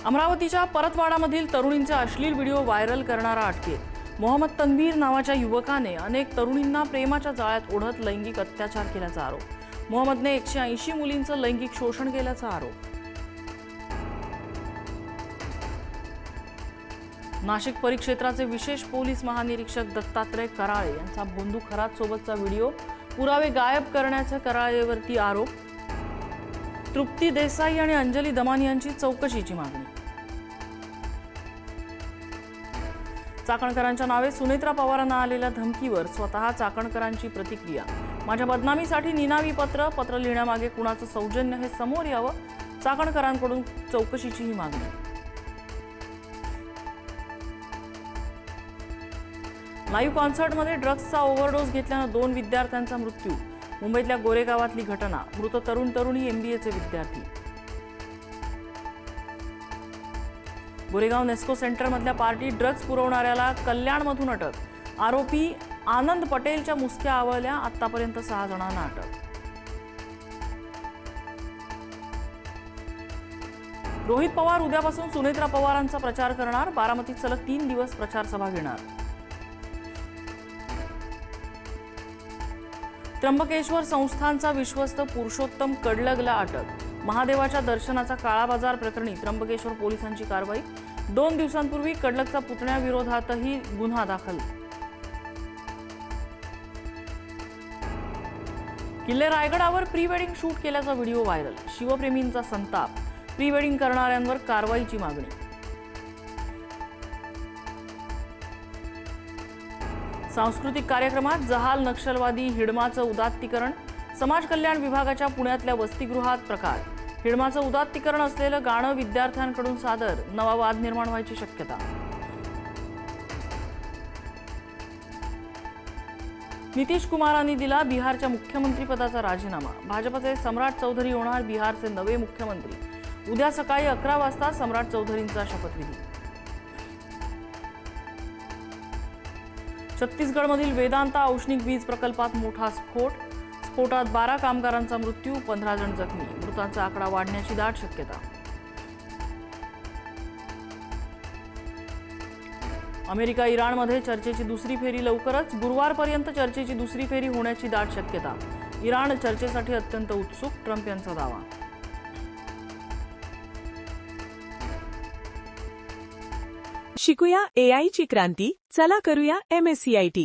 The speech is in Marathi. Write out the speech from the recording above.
अमरावतीच्या परतवाडामधील तरुणींचे अश्लील व्हिडिओ व्हायरल करणारा अटकेत। मोहम्मद तन्वीर नावाच्या युवकाने अनेक तरुणींना प्रेमाच्या जाळ्यात ओढत लैंगिक अत्याचार केल्याचा आरोप। मोहम्मदने 180 मुलींचं लैंगिक शोषण केल्याचा आरोप। नाशिक परिक्षेत्राचे विशेष पोलीस महानिरीक्षक दत्तात्रय कराळे यांचा बंधू खरात सोबतचा व्हिडिओ पुरावे गायब करण्याचा कराळेवरती आरोप। तृप्ती देसाई आणि अंजली दमानी यांची चौकशीची मागणी। चाकणकरांच्या नावे सुनेत्रा पवारांना आलेल्या धमकीवर स्वतः चाकणकरांची प्रतिक्रिया। माझ्या बदनामीसाठी निनावी पत्र लिहिण्यामागे कुणाचं सौजन्य हे समोर यावं, चाकणकरांकडून चौकशीची ही मागणी। लाईव्ह कॉन्सर्टमध्ये ड्रग्सचा ओव्हरडोस घेतल्यानं 2 विद्यार्थ्यांचा मृत्यू। मुंबईतल्या गोरेगावातली घटना। मृत तरुणी एमबीएचे विद्यार्थी। गोरेगाव नेस्को सेंटरमधल्या पार्टी ड्रग्ज पुरवणाऱ्याला कल्याणमधून अटक। आरोपी आनंद पटेलच्या मुसक्या आवळल्या। आतापर्यंत 6 जणांना अटक। रोहित पवार उद्यापासून सुनेत्रा पवारांचा प्रचार करणार। बारामतीत सलग 3 दिवस प्रचार सभा घेणार। त्र्यंबकेश्वर संस्थानचा विश्वस्त पुरुषोत्तम कडलगला अटक। महादेवाच्या दर्शनाचा काळाबाजार प्रकरणी त्र्यंबकेश्वर पोलिसांची कारवाई। 2 दिवसांपूर्वी कडलगचा पुतण्याविरोधातही गुन्हा दाखल। किल्ले रायगडावर प्री वेडिंग शूट केल्याचा व्हिडिओ व्हायरल। शिवप्रेमींचा संताप। प्री वेडिंग करणाऱ्यांवर कारवाईची मागणी। सांस्कृतिक कार्यक्रमात जहाल नक्षलवादी हिडमाचं उदात्तीकरण। समाज कल्याण विभागाच्या पुण्यातल्या वसतिगृहात प्रकार। हिडमाचं उदात्तीकरण असलेलं गाणं विद्यार्थ्यांकडून सादर। नवा वाद निर्माण व्हायची शक्यता। नितीश कुमारांनी दिला बिहारच्या मुख्यमंत्रीपदाचा राजीनामा। भाजपचे सम्राट चौधरी होणार बिहारचे नवे मुख्यमंत्री। उद्या सकाळी 11 वाजता सम्राट चौधरींचा शपथविधी। छत्तीसगडमधील वेदांता औष्णिक वीज प्रकल्पात मोठा स्फोटात 12 कामगारांचा मृत्यू, 15 जण जखमी। मृतांचा आकडा वाढण्याची दाट शक्यता। अमेरिका इराणमध्ये चर्चेची दुसरी फेरी लवकरच। गुरुवारपर्यंत चर्चेची दुसरी फेरी होण्याची दाट शक्यता। इराण चर्चेसाठी अत्यंत उत्सुक, ट्रम्प यांचा दावा। शिकूया AI ची क्रांती, चला करूया MSCIT।